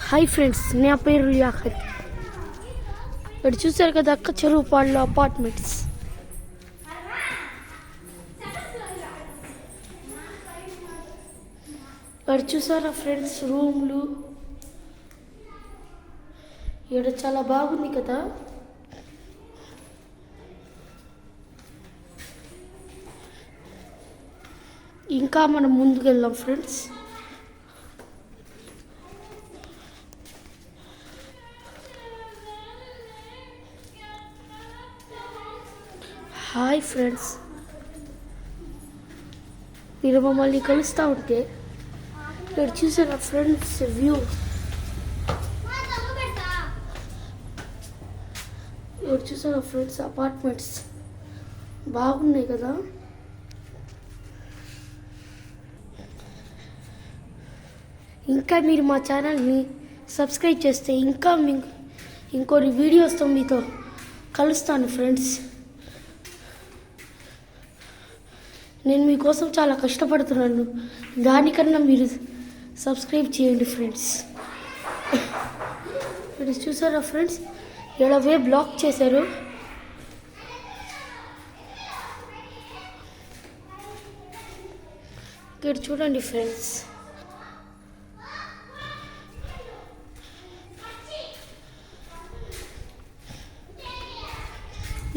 Hi friends, నా పేరు లియాఖత్. ఇక్కడ చూసారు కదా అక్క, చెరువుపాడులో అపార్ట్మెంట్స్. ఇక్కడ చూసారా ఫ్రెండ్స్, రూమ్లు. ఇక్కడ చాలా బాగుంది కదా. ఇంకా మనం ముందుకు వెళ్దాం ఫ్రెండ్స్. హాయ్ ఫ్రెండ్స్, మీరు మమ్మల్ని కలుస్తూ ఉంటే ఇక్కడ చూసారా ఫ్రెండ్స్ వ్యూ. ఇక్కడ చూసారా ఫ్రెండ్స్ అపార్ట్మెంట్స్ బాగున్నాయి కదా. ఇంకా మీరు మా ఛానల్ని సబ్స్క్రైబ్ చేస్తే ఇంకా ఇంకొన్ని వీడియోస్తో మీతో కలుస్తాను ఫ్రెండ్స్. నేను మీకోసం చాలా కష్టపడుతున్నాను, దానికన్నా మీరు సబ్స్క్రైబ్ చేయండి ఫ్రెండ్స్. ఇక్కడ చూసారా ఫ్రెండ్స్, ఇక్కడ వే బ్లాక్ చేశారు. ఇక్కడ చూడండి ఫ్రెండ్స్.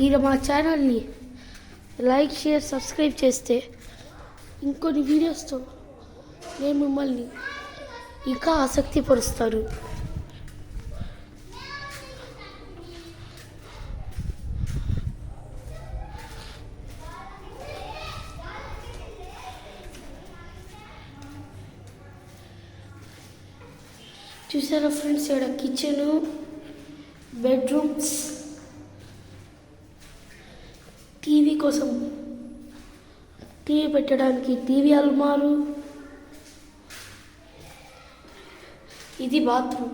మీరు మా ఛానల్ని లైక్, షేర్, సబ్స్క్రైబ్ చేస్తే ఇంకొన్ని వీడియోస్తో నేను మిమ్మల్ని ఇంకా ఆసక్తిపరుస్తాను. చూసారా ఫ్రెండ్స్, ఇక్కడ కిచెను, బెడ్రూమ్స్, టీవీ కోసం టీవీ పెట్టడానికి టీవీ అల్మారు, ఇది బాత్రూమ్.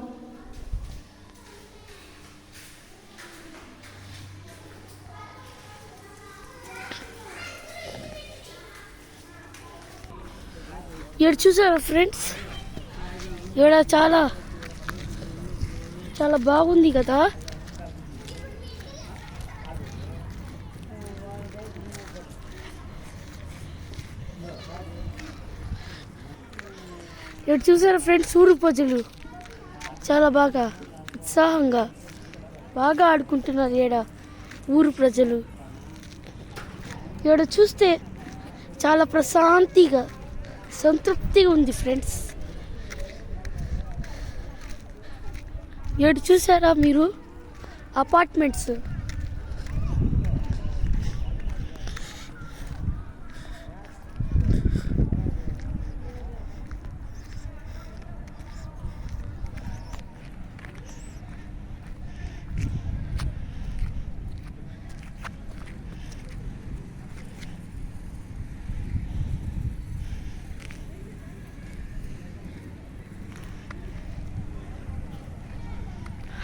ఇక్కడ చూసారా ఫ్రెండ్స్, ఇక్కడ చాలా చాలా బాగుంది కదా. ఇక్కడ చూసారా ఫ్రెండ్స్, ఊరు ప్రజలు చాలా బాగా ఉత్సాహంగా బాగా ఆడుకుంటున్నారు. ఇక్కడ ఊరు ప్రజలు ఇక్కడ చూస్తే చాలా ప్రశాంతిగా, సంతృప్తిగా ఉంది ఫ్రెండ్స్. ఇక్కడ చూసారా మీరు అపార్ట్మెంట్స్.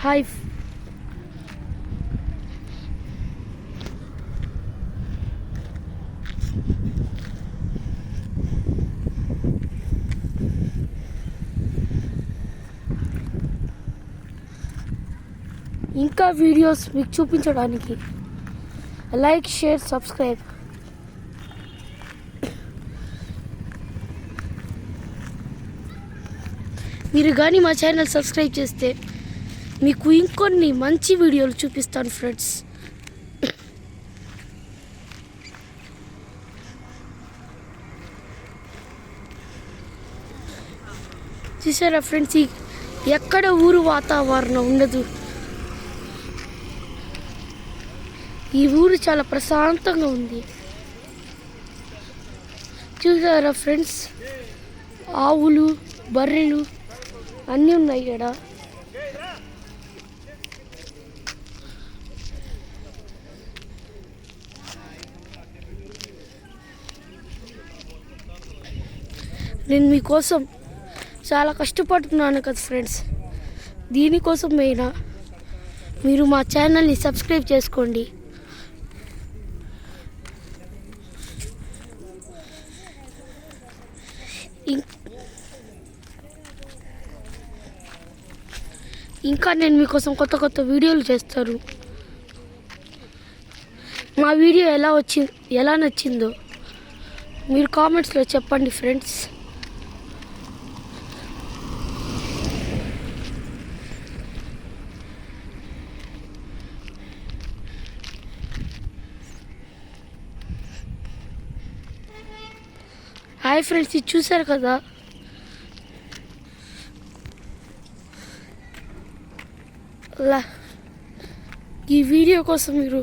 హాయ్ ఇంకా వీడియోస్ మీకు చూపించడానికి లైక్, షేర్, సబ్స్క్రైబ్. మీరు కానీ మా ఛానల్ సబ్స్క్రైబ్ చేస్తే మీకు ఇంకొన్ని మంచి వీడియోలు చూపిస్తాను ఫ్రెండ్స్. చూసారా ఫ్రెండ్స్, ఎక్కడ ఊరు వాతావరణం ఉండదు. ఈ ఊరు చాలా ప్రశాంతంగా ఉంది. చూసారా ఫ్రెండ్స్, ఆవులు, బర్రెలు అన్నీ ఉన్నాయి ఇక్కడ. నేను మీకోసం చాలా కష్టపడుతున్నాను కదా ఫ్రెండ్స్. దీనికోసం మీరు మా ఛానల్ని సబ్స్క్రైబ్ చేసుకోండి. ఇంకా నేను మీకోసం కొత్త కొత్త వీడియోలు చేస్తాను. మా వీడియో ఎలా నచ్చిందో మీరు కామెంట్స్లో చెప్పండి ఫ్రెండ్స్. హాయ్ ఫ్రెండ్స్, ఇది చూశారు కదా, ఈ వీడియో కోసం మీరు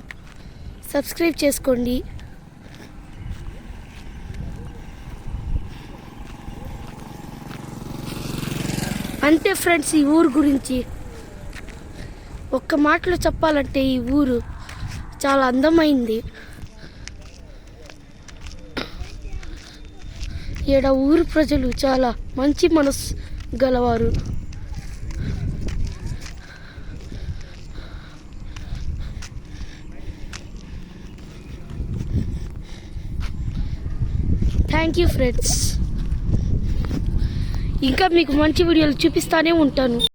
సబ్స్క్రైబ్ చేసుకోండి. అంతే ఫ్రెండ్స్, ఈ ఊరు గురించి ఒక్క మాటలో చెప్పాలంటే ఈ ఊరు చాలా అందమైంది. ఈడ ఊరు ప్రజలు చాలా మంచి మనసు గలవారు. Thank you friends. ఇంకా మీకు మంచి వీడియోలు చూపిస్తానే ఉంటాను.